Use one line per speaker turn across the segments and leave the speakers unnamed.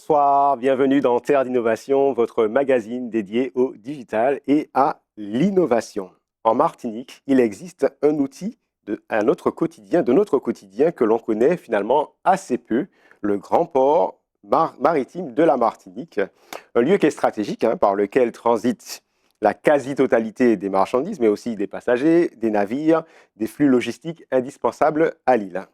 Bonsoir, bienvenue dans Terre d'innovation, votre magazine dédié au digital et à l'innovation. En Martinique, il existe un outil de notre quotidien que l'on connaît finalement assez peu, le grand port maritime de la Martinique, un lieu qui est stratégique par lequel transite la quasi-totalité des marchandises, mais aussi des passagers, des navires, des flux logistiques indispensables à l'île.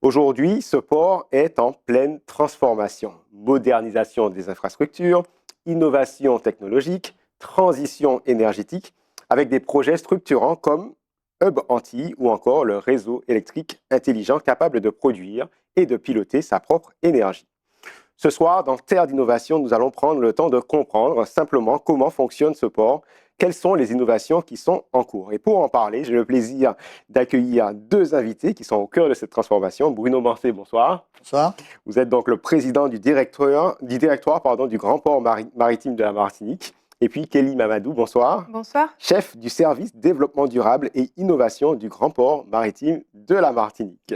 Aujourd'hui, ce port est en pleine transformation. Modernisation des infrastructures, innovation technologique, transition énergétique, avec des projets structurants comme Hub Antilles ou encore le réseau électrique intelligent capable de produire et de piloter sa propre énergie. Ce soir, dans Terre d'innovation, nous allons prendre le temps de comprendre simplement comment fonctionne ce port, quelles sont les innovations qui sont en cours. Et pour en parler, j'ai le plaisir d'accueillir deux invités qui sont au cœur de cette transformation. Bruno Mancé, bonsoir.
Bonsoir.
Vous êtes donc le président du directoire du Grand Port Maritime de la Martinique. Et puis Kelly Mamadou, bonsoir.
Bonsoir.
Chef du service développement durable et innovation du Grand Port Maritime de la Martinique.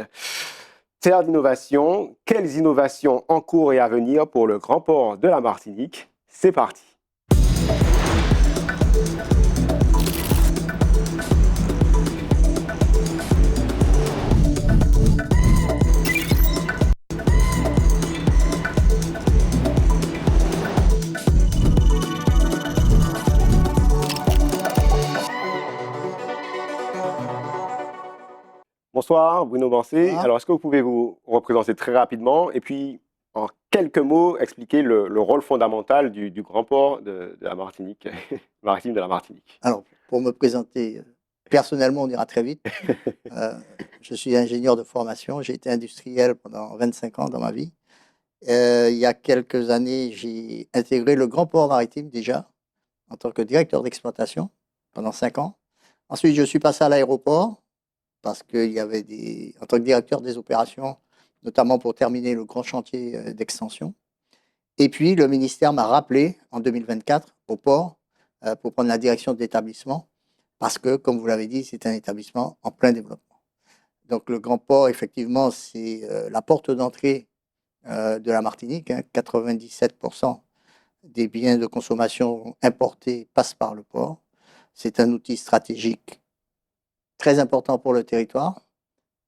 Terre d'innovation, quelles innovations en cours et à venir pour le Grand Port de la Martinique? C'est parti. Bonsoir, Bruno Mancé.
Bonsoir.
Alors, est-ce que vous pouvez vous représenter très rapidement et puis, en quelques mots, expliquer le rôle fondamental du Grand Port de la Martinique, maritime de la Martinique?
Alors, pour me présenter personnellement, on ira très vite. Je suis ingénieur de formation. J'ai été industriel pendant 25 ans dans ma vie. Il y a quelques années, j'ai intégré le Grand Port Maritime déjà en tant que directeur d'exploitation pendant 5 ans. Ensuite, je suis passé à l'aéroport parce qu'il y avait en tant que directeur des opérations, notamment pour terminer le grand chantier d'extension. Et puis, le ministère m'a rappelé en 2024 au port pour prendre la direction de l'établissement parce que, comme vous l'avez dit, c'est un établissement en plein développement. Donc, le Grand Port, effectivement, c'est la porte d'entrée de la Martinique. 97% des biens de consommation importés passent par le port. C'est un outil stratégique très important pour le territoire,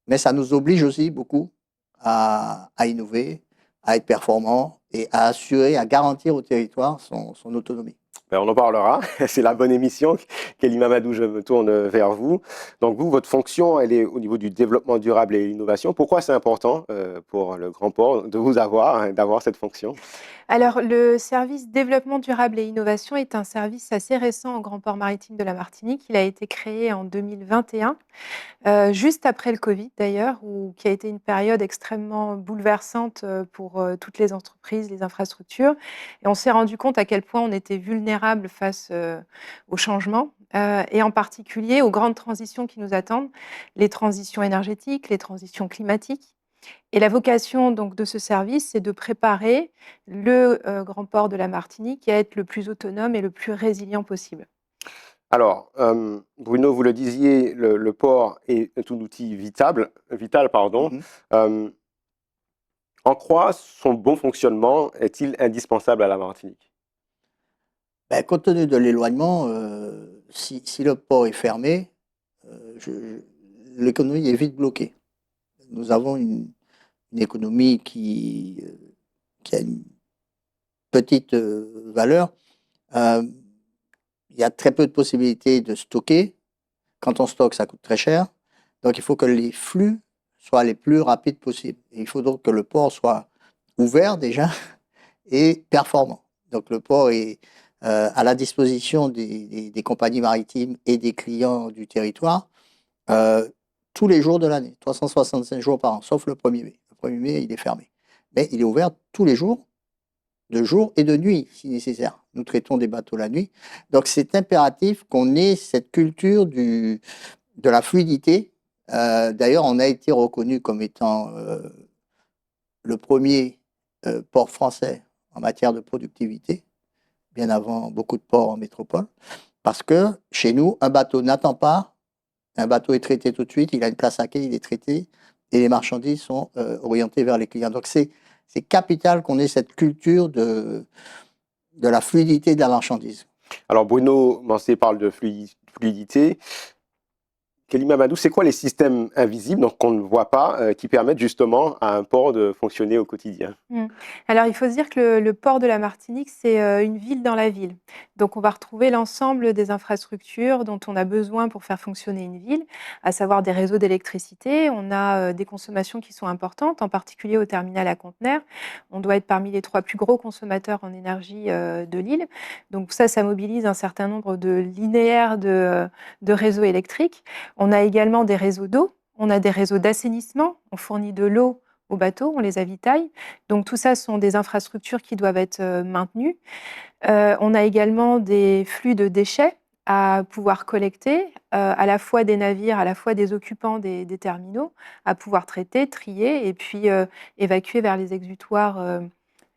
mais ça nous oblige aussi beaucoup à innover, à être performant et à assurer, à garantir au territoire son autonomie.
On en parlera, c'est la bonne émission. Kelly Mamadou, je me tourne vers vous. Donc vous, votre fonction, elle est au niveau du développement durable et l'innovation. Pourquoi c'est important pour le Grand Port de vous avoir, d'avoir cette fonction?
Alors, le service développement durable et innovation est un service assez récent au Grand Port Maritime de la Martinique. Il a été créé en 2021, juste après le Covid d'ailleurs, qui a été une période extrêmement bouleversante pour toutes les entreprises, les infrastructures. Et on s'est rendu compte à quel point on était vulnérable face au changement, et en particulier aux grandes transitions qui nous attendent, les transitions énergétiques, les transitions climatiques. Et la vocation donc de ce service, c'est de préparer le Grand Port de la Martinique à être le plus autonome et le plus résilient possible.
Alors, Bruno, vous le disiez, le port est un outil vital, pardon. En quoi son bon fonctionnement est-il indispensable à la Martinique?
Compte tenu de l'éloignement, si le port est fermé, l'économie est vite bloquée. Nous avons une économie qui a une petite valeur. Il y a très peu de possibilités de stocker. Quand on stocke, ça coûte très cher. Donc, il faut que les flux soient les plus rapides possibles. Et il faut donc que le port soit ouvert déjà et performant. Donc, le port est à la disposition des compagnies maritimes et des clients du territoire tous les jours de l'année, 365 jours par an, sauf le 1er mai. Le 1er mai, il est fermé. Mais il est ouvert tous les jours, de jour et de nuit, si nécessaire. Nous traitons des bateaux la nuit. Donc, c'est impératif qu'on ait cette culture de la fluidité. D'ailleurs, on a été reconnu comme étant le premier port français en matière de productivité, bien avant beaucoup de ports en métropole, parce que chez nous, un bateau n'attend pas, un bateau est traité tout de suite, il a une place à quai, il est traité, et les marchandises sont orientées vers les clients. Donc, c'est C'est capital qu'on ait cette culture de la fluidité de la marchandise.
Alors Bruno Mancé parle de fluidité. Kelly Mamadou, c'est quoi les systèmes invisibles, donc qu'on ne voit pas, qui permettent justement à un port de fonctionner au quotidien?
Alors, il faut se dire que le port de la Martinique, c'est une ville dans la ville. Donc, on va retrouver l'ensemble des infrastructures dont on a besoin pour faire fonctionner une ville, à savoir des réseaux d'électricité. On a des consommations qui sont importantes, en particulier au terminal à conteneurs. On doit être parmi les 3 plus gros consommateurs en énergie de l'île. Donc, ça mobilise un certain nombre de linéaires de réseaux électriques. On a également des réseaux d'eau, on a des réseaux d'assainissement, on fournit de l'eau aux bateaux, on les avitaille. Donc tout ça sont des infrastructures qui doivent être maintenues. On a également des flux de déchets à pouvoir collecter, à la fois des navires, à la fois des occupants des terminaux, à pouvoir traiter, trier et puis évacuer vers les exutoires,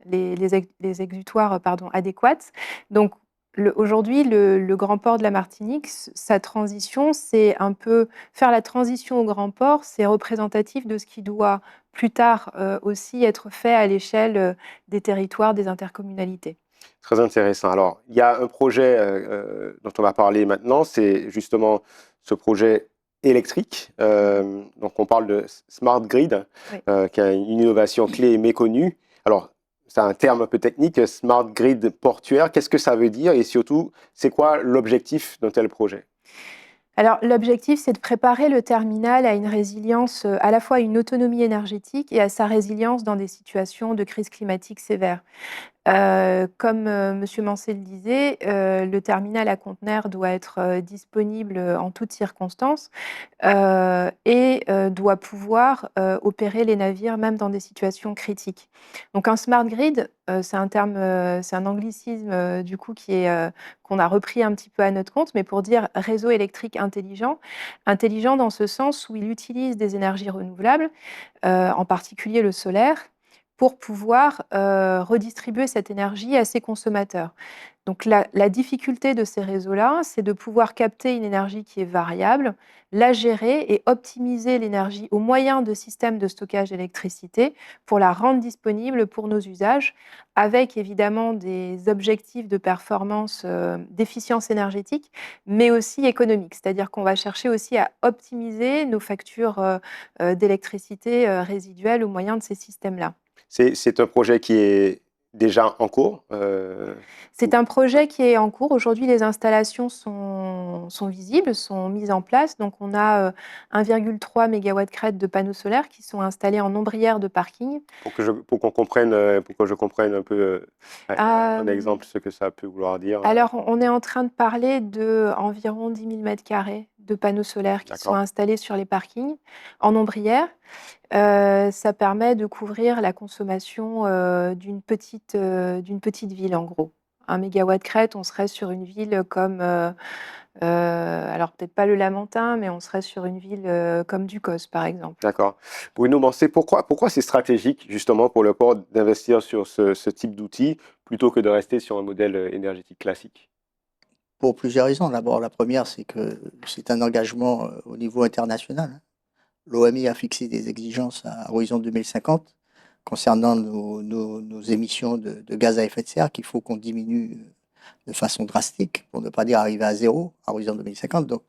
les exutoires adéquates. Donc aujourd'hui, le grand port de la Martinique, sa transition, c'est un peu faire la transition au grand port, c'est représentatif de ce qui doit plus tard aussi être fait à l'échelle des territoires, des intercommunalités.
Très intéressant. Alors, il y a un projet dont on va parler maintenant, c'est justement ce projet électrique. Donc, on parle de Smart Grid,
Oui.
qui est une innovation clé et méconnue. Alors, c'est un terme un peu technique, Smart Grid portuaire. Qu'est-ce que ça veut dire et surtout, c'est quoi l'objectif d'un tel projet?
Alors, l'objectif, c'est de préparer le terminal à une résilience, à la fois à une autonomie énergétique et à sa résilience dans des situations de crise climatique sévère. Comme monsieur Mancé le disait, le terminal à conteneurs doit être disponible en toutes circonstances et doit pouvoir opérer les navires même dans des situations critiques. Donc un smart grid, c'est un terme, c'est un anglicisme du coup qui est qu'on a repris un petit peu à notre compte, mais pour dire réseau électrique intelligent. Intelligent dans ce sens où il utilise des énergies renouvelables, en particulier le solaire, pour pouvoir redistribuer cette énergie à ses consommateurs. Donc la difficulté de ces réseaux-là, c'est de pouvoir capter une énergie qui est variable, la gérer et optimiser l'énergie au moyen de systèmes de stockage d'électricité pour la rendre disponible pour nos usages, avec évidemment des objectifs de performance, d'efficience énergétique, mais aussi économique. C'est-à-dire qu'on va chercher aussi à optimiser nos factures d'électricité résiduelles au moyen de ces systèmes-là.
C'est un projet qui est déjà en cours.
C'est un projet qui est en cours. Aujourd'hui, les installations sont visibles, sont mises en place. Donc, on a 1,3 MW crête de panneaux solaires qui sont installés en ombrière de parking.
Pour qu'on comprenne, pour que je comprenne un peu un
Euh,
exemple ce que ça peut vouloir dire.
Alors, on est en train de parler d'environ 10 000 m² de panneaux solaires qui sont
D'accord.
installés sur les parkings en ombrière. Ça permet de couvrir la consommation d'une petite ville, en gros. 1 mégawatt crête, on serait sur une ville comme, alors peut-être pas le Lamentin, mais on serait sur une ville comme Ducos, par exemple.
D'accord. Bruno Mancé, pourquoi c'est stratégique justement pour le port d'investir sur ce type d'outils plutôt que de rester sur un modèle énergétique classique?
Pour plusieurs raisons. D'abord, la première, c'est que c'est un engagement au niveau international, hein. L'OMI a fixé des exigences à horizon 2050 concernant nos émissions de gaz à effet de serre qu'il faut qu'on diminue de façon drastique, pour ne pas dire arriver à zéro à horizon 2050. Donc,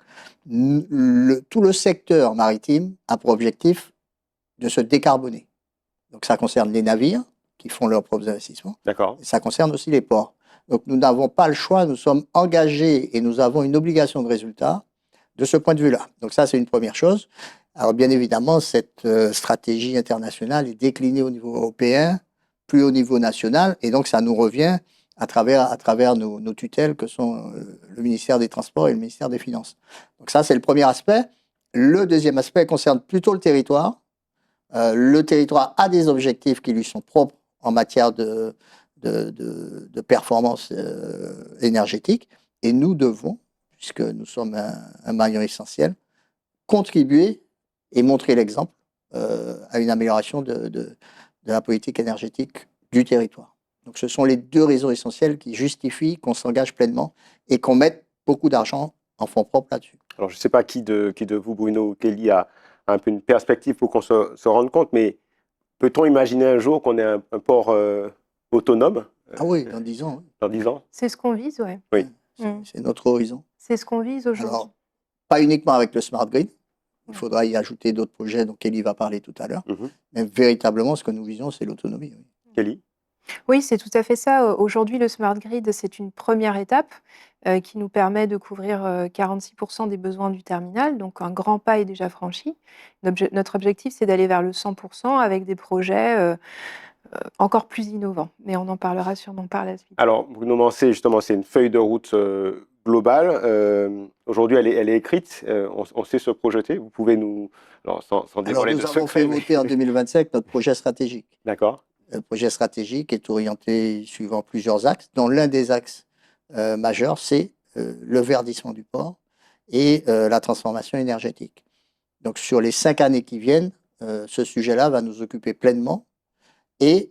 tout le secteur maritime a pour objectif de se décarboner. Donc, ça concerne les navires qui font leurs propres investissements.
D'accord.
Et ça concerne aussi les ports. Donc, nous n'avons pas le choix, nous sommes engagés et nous avons une obligation de résultat de ce point de vue-là. Donc, ça, c'est une première chose. Alors, bien évidemment, cette stratégie internationale est déclinée au niveau européen, plus au niveau national, et donc ça nous revient à travers nos tutelles que sont le ministère des Transports et le ministère des Finances. Donc, ça, c'est le premier aspect. Le deuxième aspect concerne plutôt le territoire. Le territoire a des objectifs qui lui sont propres en matière de performance énergétique, et nous devons, puisque nous sommes un maillon essentiel, contribuer et montrer l'exemple à une amélioration de la politique énergétique du territoire. Donc ce sont les deux raisons essentielles qui justifient qu'on s'engage pleinement et qu'on mette beaucoup d'argent en fonds propres là-dessus.
Alors, je ne sais pas qui de vous, Bruno ou Kelly, a un peu une perspective pour qu'on se rende compte, mais Peut-on imaginer un jour qu'on ait un port autonome
Ah oui, dans 10 ans, oui.
dans 10 ans?
C'est ce qu'on vise, ouais.
Oui.
C'est notre horizon.
C'est ce qu'on vise aujourd'hui.
Alors, pas uniquement avec le Smart Grid, il
Ouais.
faudra y ajouter d'autres projets dont Kelly va parler tout à l'heure,
Mhm.
mais véritablement, ce que nous visons, c'est l'autonomie. Oui.
Kelly?
Oui, c'est tout à fait ça. Aujourd'hui, le Smart Grid, c'est une première étape qui nous permet de couvrir 46% des besoins du terminal. Donc, un grand pas est déjà franchi. Notre objectif, c'est d'aller vers le 100% avec des projets encore plus innovants. Mais on en parlera sûrement par la suite.
Alors, Bruno Mancé, justement, c'est une feuille de route globale. Aujourd'hui, elle est écrite. On sait se projeter. Vous pouvez nous... Alors, sans
Alors,
dévoiler de
nous avons
secret,
fait
mais-
voter en 2025 notre projet stratégique.
D'accord.
Le projet stratégique est orienté suivant plusieurs axes, dont l'un des axes majeurs, c'est le verdissement du port et la transformation énergétique. Donc, sur les 5 années qui viennent, ce sujet-là va nous occuper pleinement et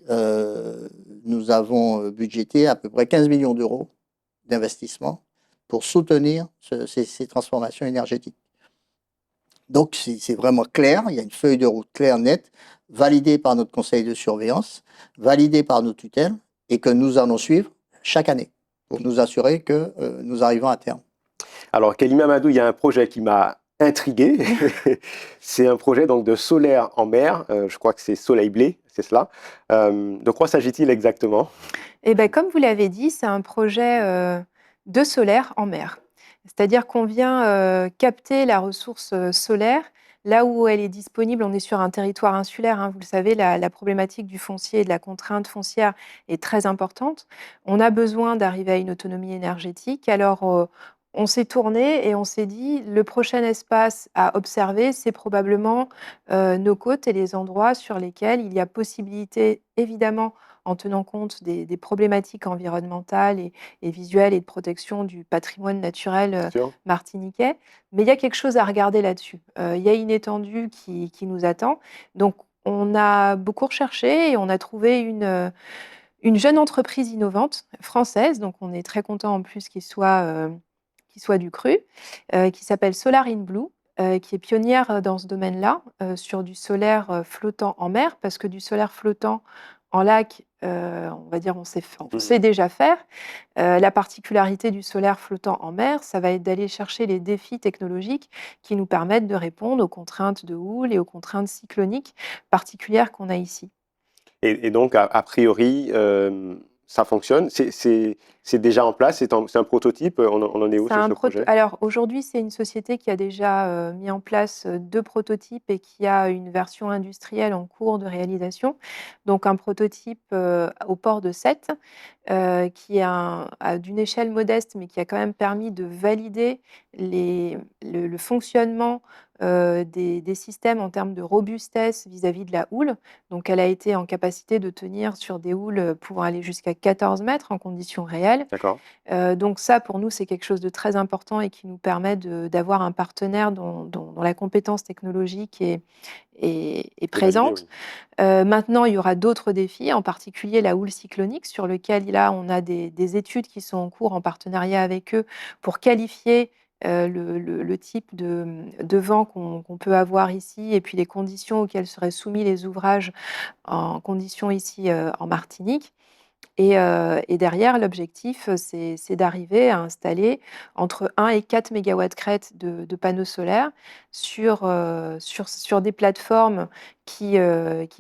nous avons budgété à peu près 15 millions d'euros d'investissement pour soutenir ces transformations énergétiques. Donc, c'est vraiment clair, il y a une feuille de route claire, nette, validée par notre conseil de surveillance, validée par nos tutelles, et que nous allons suivre chaque année pour nous assurer que nous arrivons à terme.
Alors, Kelly Mamadou, il y a un projet qui m'a intrigué. C'est un projet donc de solaire en mer. Je crois que c'est Soleil Blé, c'est cela. De quoi s'agit-il exactement?
Et ben, comme vous l'avez dit, c'est un projet de solaire en mer. C'est-à-dire qu'on vient capter la ressource solaire là où elle est disponible. On est sur un territoire insulaire, hein, vous le savez, la problématique du foncier et de la contrainte foncière est très importante. On a besoin d'arriver à une autonomie énergétique. Alors, on s'est tourné et on s'est dit, le prochain espace à observer, c'est probablement nos côtes et les endroits sur lesquels il y a possibilité, évidemment, en tenant compte des problématiques environnementales et visuelles et de protection du patrimoine naturel
Bien sûr.
martiniquais. Mais il y a quelque chose à regarder là-dessus. Il y a une étendue qui nous attend. Donc, on a beaucoup recherché et on a trouvé une jeune entreprise innovante française. Donc, on est très content en plus qu'il soit du cru, qui s'appelle Solar in Blue. Qui est pionnière dans ce domaine-là, sur du solaire flottant en mer, parce que du solaire flottant en lac, on va dire, on sait déjà faire. La particularité du solaire flottant en mer, ça va être d'aller chercher les défis technologiques qui nous permettent de répondre aux contraintes de houle et aux contraintes cycloniques particulières qu'on a ici.
Et donc, a priori, ça fonctionne. C'est déjà en place. C'est un prototype. On en est où sur ce projet?
Alors aujourd'hui, c'est une société qui a déjà mis en place 2 prototypes et qui a une version industrielle en cours de réalisation. Donc un prototype au port de Sète, qui est d'une échelle modeste, mais qui a quand même permis de valider le fonctionnement des systèmes en termes de robustesse vis-à-vis de la houle. Donc elle a été en capacité de tenir sur des houles pouvant aller jusqu'à 14 mètres en conditions réelles.
D'accord.
Donc ça, pour nous, c'est quelque chose de très important et qui nous permet d'avoir un partenaire dont la compétence technologique est présente. Maintenant, il y aura d'autres défis, en particulier la houle cyclonique, sur lequel là, on a des études qui sont en cours en partenariat avec eux pour qualifier le type de vent qu'on peut avoir ici et puis les conditions auxquelles seraient soumis les ouvrages en conditions ici en Martinique. Et derrière, l'objectif, c'est d'arriver à installer entre 1 et 4 mégawatts crête de panneaux solaires sur des plateformes qui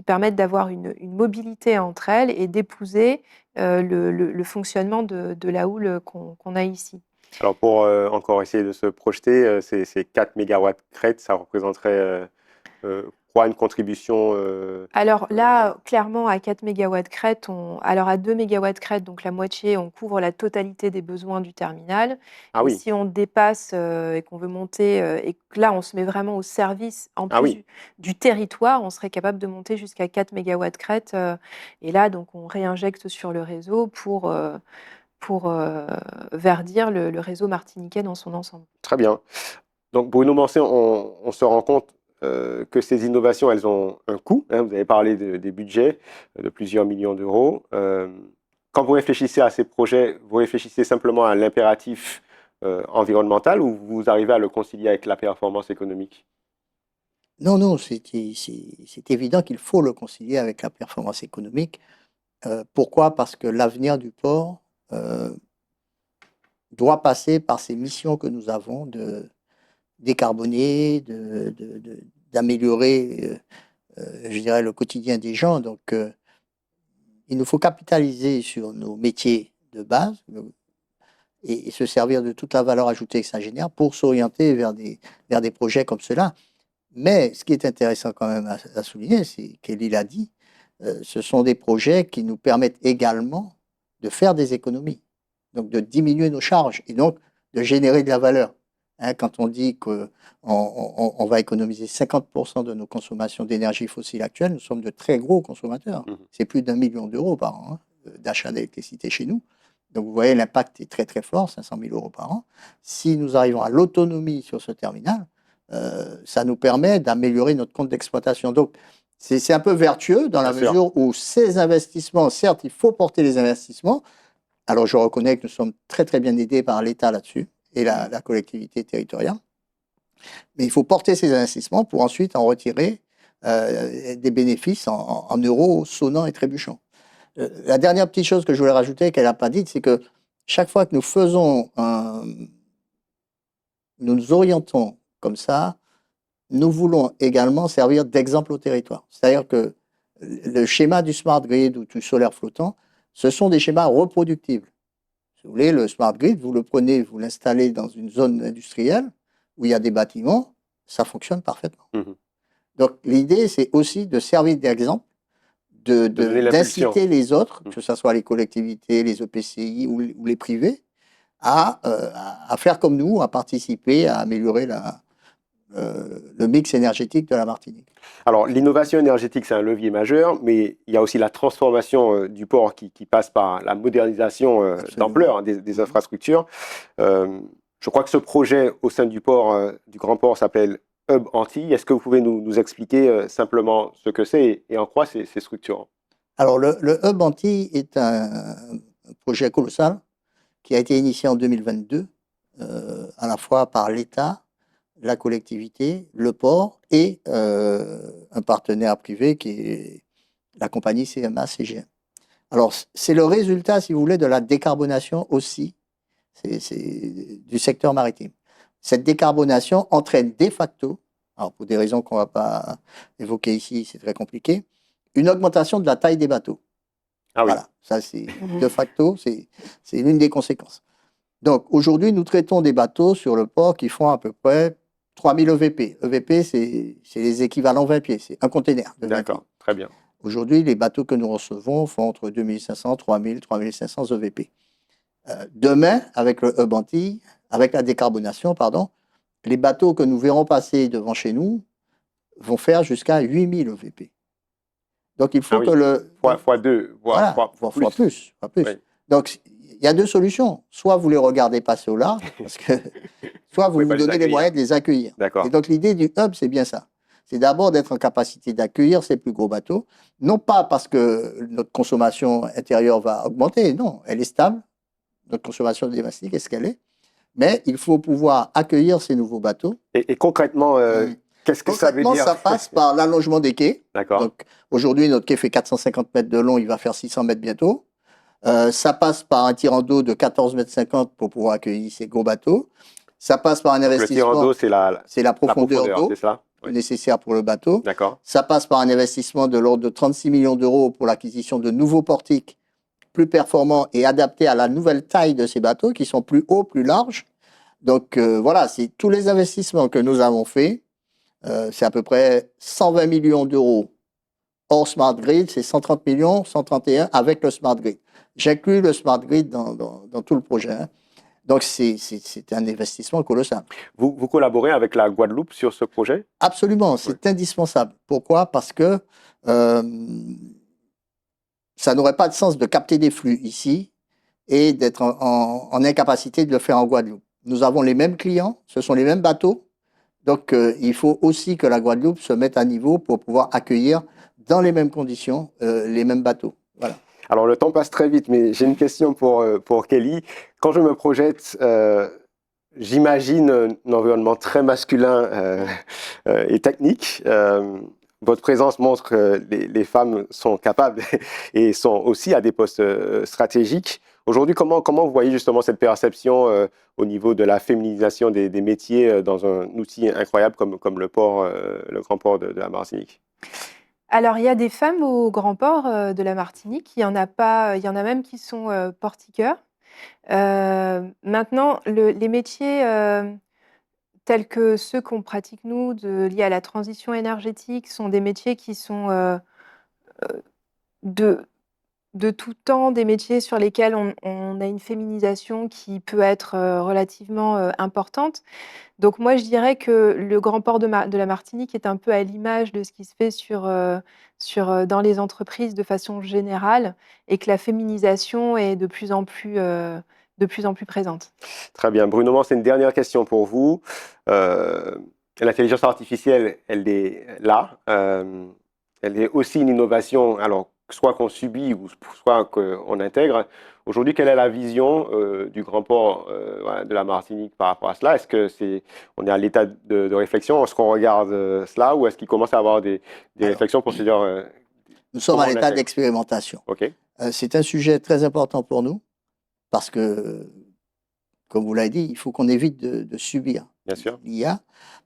permettent d'avoir une mobilité entre elles et d'épouser le fonctionnement de la houle qu'on a ici.
Alors, pour encore essayer de se projeter, ces 4 mégawatts crête, ça représenterait quoi, une contribution
Alors là, clairement, à 4 mégawatts crête, alors à 2 mégawatts crête, donc la moitié, on couvre la totalité des besoins du terminal.
Ah
Et
oui.
si on dépasse et qu'on veut monter, et que là, on se met vraiment au service, en
Ah
plus
oui.
du territoire, on serait capable de monter jusqu'à 4 mégawatts crête. Et là, donc, on réinjecte sur le réseau pour verdir le réseau martiniquais dans son ensemble.
Très bien. Donc, Bruno Mancé, on se rend compte que ces innovations, elles ont un coût. Hein. Vous avez parlé des budgets de plusieurs millions d'euros. Quand vous réfléchissez à ces projets, vous réfléchissez simplement à l'impératif environnemental ou vous arrivez à le concilier avec la performance économique?
Non, non, c'est évident qu'il faut le concilier avec la performance économique. Pourquoi? Parce que l'avenir du port doit passer par ces missions que nous avons de décarboner, d'améliorer, je dirais, le quotidien des gens. Donc, il nous faut capitaliser sur nos métiers de base et se servir de toute la valeur ajoutée que ça génère pour s'orienter vers des projets comme cela. Mais ce qui est intéressant quand même à souligner, c'est Kelly l'a dit, ce sont des projets qui nous permettent également de faire des économies, donc de diminuer nos charges et donc de générer de la valeur. Hein, quand on dit qu'on va économiser 50% de nos consommations d'énergie fossile actuelles, nous sommes de très gros consommateurs. C'est plus d'1 million d'euros par an d'achat d'électricité chez nous. Donc vous voyez, l'impact est très très fort, 500 000 euros par an. Si nous arrivons à l'autonomie sur ce terminal, ça nous permet d'améliorer notre compte d'exploitation. Donc, c'est un peu vertueux dans la mesure où ces investissements, certes, il faut porter les investissements. Alors, je reconnais que nous sommes très, très bien aidés par l'État là-dessus et la collectivité territoriale. Mais il faut porter ces investissements pour ensuite en retirer des bénéfices en euros sonnants et trébuchants. La dernière petite chose que je voulais rajouter, qu'elle n'a pas dite, c'est que chaque fois que nous faisons nous nous orientons comme ça, nous voulons également servir d'exemple au territoire. C'est-à-dire que le schéma du smart grid ou du solaire flottant, ce sont des schémas reproductibles. Si vous voulez, le smart grid, vous le prenez, vous l'installez dans une zone industrielle où il y a des bâtiments, ça fonctionne parfaitement. Donc l'idée, c'est aussi de servir d'exemple, d'inciter les autres, que ce soit les collectivités, les EPCI ou les privés, à faire comme nous, à participer, à améliorer le mix énergétique de la Martinique.
Alors, l'innovation énergétique, c'est un levier majeur, mais il y a aussi la transformation du port qui passe par la modernisation d'ampleur des infrastructures. Je crois que ce projet au sein du port, du Grand Port, s'appelle Hub Antilles. Est-ce que vous pouvez nous expliquer simplement ce que c'est et en quoi c'est structurant?
Alors, le Hub Antilles est un projet colossal qui a été initié en 2022, à la fois par l'État, la collectivité, le port et un partenaire privé qui est la compagnie CMA-CGM. Alors, c'est le résultat, si vous voulez, de la décarbonation aussi du secteur maritime. Cette décarbonation entraîne de facto, alors pour des raisons qu'on ne va pas évoquer ici, c'est très compliqué, une augmentation de la taille des bateaux.
Ah oui.
Voilà, ça c'est de facto, c'est l'une des conséquences. Donc aujourd'hui, nous traitons des bateaux sur le port qui font à peu près 3000 EVP. EVP, c'est les équivalents 20 pieds, c'est un container.
D'accord, très bien.
Aujourd'hui, les bateaux que nous recevons font entre 2500, 3000, 3500 EVP. Demain, avec le Hub Antilles, avec la décarbonation, pardon, les bateaux que nous verrons passer devant chez nous vont faire jusqu'à 8000 EVP. Donc il faut que le...
Fois 2, voire plus.
Oui. Donc il y a deux solutions. Soit vous les regardez passer au large, parce que, soit vous nous donnez les moyens de les accueillir. Et donc l'idée du hub, c'est bien ça. C'est d'abord d'être en capacité d'accueillir ces plus gros bateaux, non pas parce que notre consommation intérieure va augmenter, non, elle est stable, notre consommation domestique est ce qu'elle est, mais il faut pouvoir accueillir ces nouveaux bateaux.
Et concrètement, qu'est-ce que ça veut dire?
Ça passe par l'allongement des quais.
D'accord.
Donc aujourd'hui, notre quai fait 450 mètres de long, il va faire 600 mètres bientôt. Ça passe par un tirant d'eau de 14,50 mètres pour pouvoir accueillir ces gros bateaux. Ça passe par un investissement.
Le tirant d'eau, c'est la
profondeur d'eau nécessaire pour le bateau.
D'accord.
Ça passe par un investissement de l'ordre de 36 millions d'euros pour l'acquisition de nouveaux portiques plus performants et adaptés à la nouvelle taille de ces bateaux qui sont plus hauts, plus larges. Donc voilà, c'est tous les investissements que nous avons faits. C'est à peu près 120 millions d'euros hors Smart Grid, c'est 130 millions, 131 avec le Smart Grid. J'inclus le Smart Grid dans tout le projet. Hein. Donc, c'est un investissement colossal.
Vous collaborez avec la Guadeloupe sur ce projet?
Absolument, c'est indispensable. Pourquoi? Parce que ça n'aurait pas de sens de capter des flux ici et d'être en incapacité de le faire en Guadeloupe. Nous avons les mêmes clients, ce sont les mêmes bateaux. Donc, il faut aussi que la Guadeloupe se mette à niveau pour pouvoir accueillir dans les mêmes conditions les mêmes bateaux. Voilà.
Alors, le temps passe très vite, mais j'ai une question pour Kelly. Quand je me projette, j'imagine un environnement très masculin et technique. Votre présence montre que les femmes sont capables et sont aussi à des postes stratégiques. Aujourd'hui, comment vous voyez justement cette perception au niveau de la féminisation des métiers dans un outil incroyable comme le port, le grand port de la Martinique?
Alors, il y a des femmes au grand port de la Martinique. Il y en a pas, il y en a même qui sont portiqueurs. Maintenant, les métiers tels que ceux qu'on pratique nous, liés à la transition énergétique, sont des métiers qui sont de, de tout temps, des métiers sur lesquels on a une féminisation qui peut être relativement importante. Donc moi, je dirais que le grand port de la Martinique est un peu à l'image de ce qui se fait dans les entreprises de façon générale, et que la féminisation est de plus en plus présente.
Très bien. Bruno, c'est une dernière question pour vous. L'intelligence artificielle, elle est là. Elle est aussi une innovation, alors soit qu'on subit ou soit qu'on intègre. Aujourd'hui, quelle est la vision du grand port voilà, de la Martinique par rapport à cela? Est-ce que on est à l'état de réflexion? Est-ce qu'on regarde cela ou est-ce qu'il commence à avoir des
Alors,
réflexions pour se dire
nous sommes
comment
à
on
l'état
intègre?
d'expérimentation.
OK,
C'est un sujet très important pour nous parce que, comme vous l'avez dit, il faut qu'on évite de subir
bien sûr.
l'IA.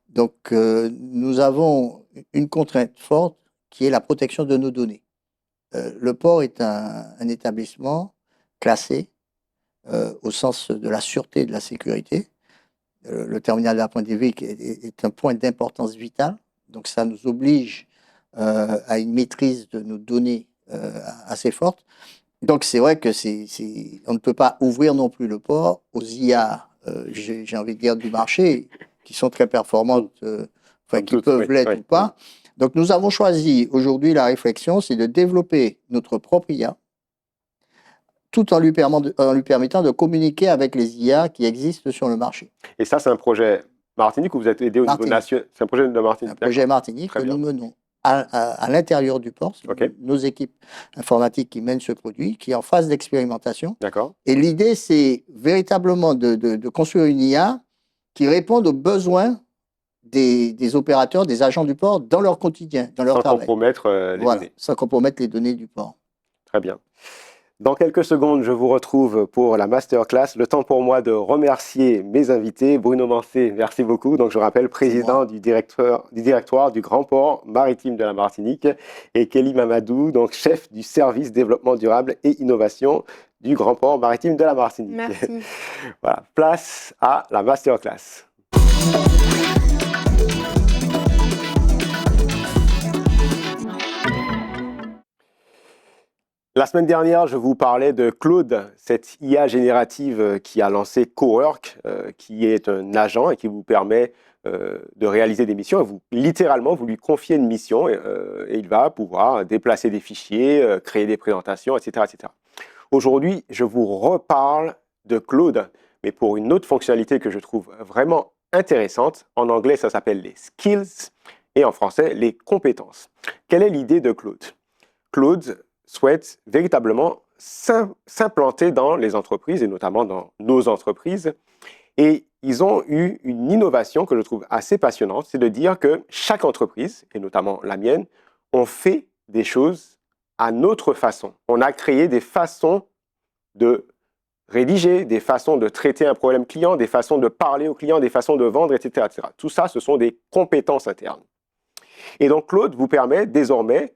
Donc, nous avons une contrainte forte qui est la protection de nos données. Le port est un établissement classé au sens de la sûreté et de la sécurité. Le terminal de la Pointe d'Évêque est un point d'importance vitale. Donc, ça nous oblige à une maîtrise de nos données assez forte. Donc, c'est vrai que on ne peut pas ouvrir non plus le port aux IA, j'ai envie de dire, du marché, qui sont très performantes, enfin,
Comme
qui
toutes,
peuvent
oui,
l'être
oui.
ou pas. Donc, nous avons choisi aujourd'hui, la réflexion, c'est de développer notre propre IA, tout en lui permettant de communiquer avec les IA qui existent sur le marché.
Et ça, c'est un projet Martinique où vous êtes aidé au niveau
Martinique.
national? C'est un projet de
C'est
Martinique,
un projet
d'accord.
Martinique
Très
que nous
bien.
menons à l'intérieur du port. C'est
OK,
nos équipes informatiques qui mènent ce produit, qui est en phase d'expérimentation.
d'accord.
Et l'idée, c'est véritablement de construire une IA qui réponde aux besoins des opérateurs, des agents du port dans leur quotidien, dans leur
Sans
travail.
compromettre les
Voilà,
données.
sans compromettre les données du port.
Très bien. Dans quelques secondes, je vous retrouve pour la masterclass. Le temps pour moi de remercier mes invités. Bruno Mancé, merci beaucoup. Donc, je rappelle,
C'est
président
moi.
du directoire du Grand Port Maritime de la Martinique, et Kelly Mamadou, donc chef du service développement durable et innovation du Grand Port Maritime de la Martinique.
Merci.
Voilà, place à la masterclass. La semaine dernière, je vous parlais de Claude, cette IA générative qui a lancé Cowork, qui est un agent et qui vous permet de réaliser des missions. Et littéralement, vous lui confiez une mission et il va pouvoir déplacer des fichiers, créer des présentations, etc., etc. Aujourd'hui, je vous reparle de Claude, mais pour une autre fonctionnalité que je trouve vraiment intéressante. En anglais, ça s'appelle les skills et en français, les compétences. Quelle est l'idée de Claude? Claude souhaite véritablement s'implanter dans les entreprises et notamment dans nos entreprises. Et ils ont eu une innovation que je trouve assez passionnante, c'est de dire que chaque entreprise, et notamment la mienne, on fait des choses à notre façon. On a créé des façons de rédiger, des façons de traiter un problème client, des façons de parler au client, des façons de vendre, etc., etc. Tout ça, ce sont des compétences internes. Et donc, Claude vous permet désormais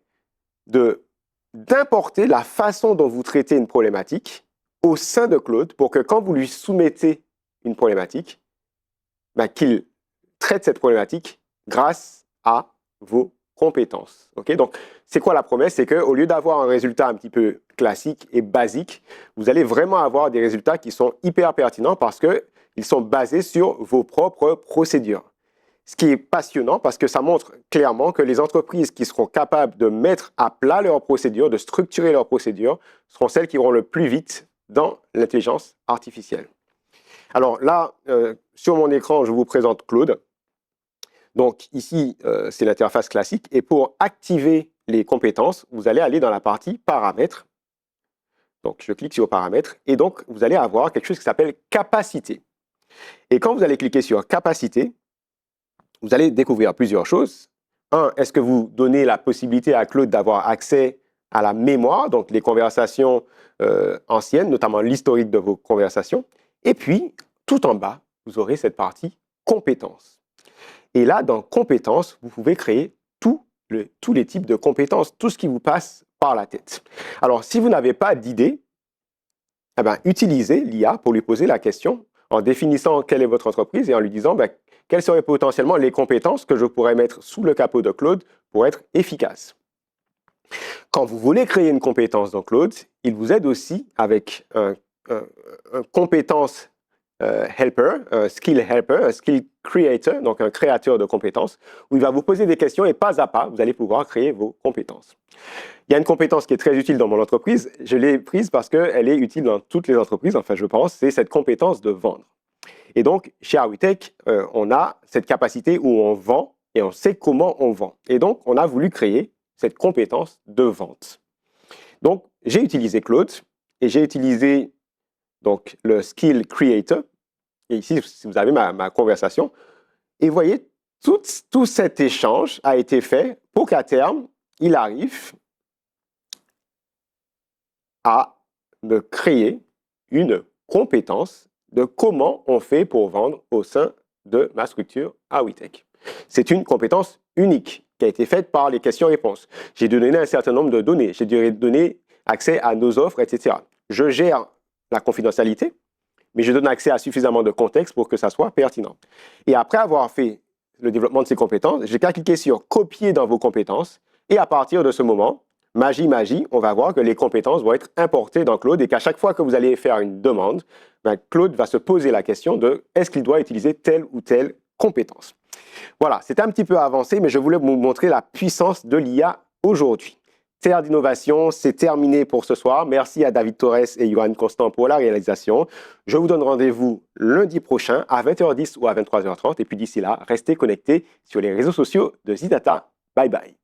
d'importer la façon dont vous traitez une problématique au sein de Claude pour que quand vous lui soumettez une problématique, qu'il traite cette problématique grâce à vos compétences. Okay? Donc, c'est quoi la promesse? C'est qu'au lieu d'avoir un résultat un petit peu classique et basique, vous allez vraiment avoir des résultats qui sont hyper pertinents parce qu'ils sont basés sur vos propres procédures. Ce qui est passionnant parce que ça montre clairement que les entreprises qui seront capables de mettre à plat leurs procédures, de structurer leurs procédures, seront celles qui iront le plus vite dans l'intelligence artificielle. Alors là, sur mon écran, je vous présente Claude. Donc ici, c'est l'interface classique. Et pour activer les compétences, vous allez aller dans la partie paramètres. Donc je clique sur paramètres et donc vous allez avoir quelque chose qui s'appelle capacité. Et quand vous allez cliquer sur capacité, vous allez découvrir plusieurs choses. Un, est-ce que vous donnez la possibilité à Claude d'avoir accès à la mémoire, donc les conversations anciennes, notamment l'historique de vos conversations. Et puis, tout en bas, vous aurez cette partie compétences. Et là, dans compétences, vous pouvez créer tous les types de compétences, tout ce qui vous passe par la tête. Alors, si vous n'avez pas d'idée, eh bien, utilisez l'IA pour lui poser la question en définissant quelle est votre entreprise et en lui disant quelles seraient potentiellement les compétences que je pourrais mettre sous le capot de Claude pour être efficace. Quand vous voulez créer une compétence dans Claude, il vous aide aussi avec un compétence helper, un skill creator, donc un créateur de compétences, où il va vous poser des questions et pas à pas, vous allez pouvoir créer vos compétences. Il y a une compétence qui est très utile dans mon entreprise, je l'ai prise parce qu'elle est utile dans toutes les entreprises, enfin je pense, c'est cette compétence de vendre. Et donc, chez Awitech, on a cette capacité où on vend et on sait comment on vend. Et donc, on a voulu créer cette compétence de vente. Donc, j'ai utilisé Claude et j'ai utilisé donc, le Skill Creator. Et ici, si vous avez ma conversation, et vous voyez, tout cet échange a été fait pour qu'à terme, il arrive à me créer une compétence de comment on fait pour vendre au sein de ma structure Awitech. C'est une compétence unique qui a été faite par les questions-réponses. J'ai donné un certain nombre de données. J'ai donné accès à nos offres, etc. Je gère la confidentialité, mais je donne accès à suffisamment de contexte pour que ça soit pertinent. Et après avoir fait le développement de ces compétences, j'ai qu'à cliquer sur « Copier dans vos compétences » et à partir de ce moment, magie, on va voir que les compétences vont être importées dans Claude et qu'à chaque fois que vous allez faire une demande, Claude va se poser la question de est-ce qu'il doit utiliser telle ou telle compétence. Voilà, c'était un petit peu avancé, mais je voulais vous montrer la puissance de l'IA aujourd'hui. Terre d'innovation, c'est terminé pour ce soir. Merci à David Torres et Johan Constant pour la réalisation. Je vous donne rendez-vous lundi prochain à 20h10 ou à 23h30. Et puis d'ici là, restez connectés sur les réseaux sociaux de Zidata. Bye bye.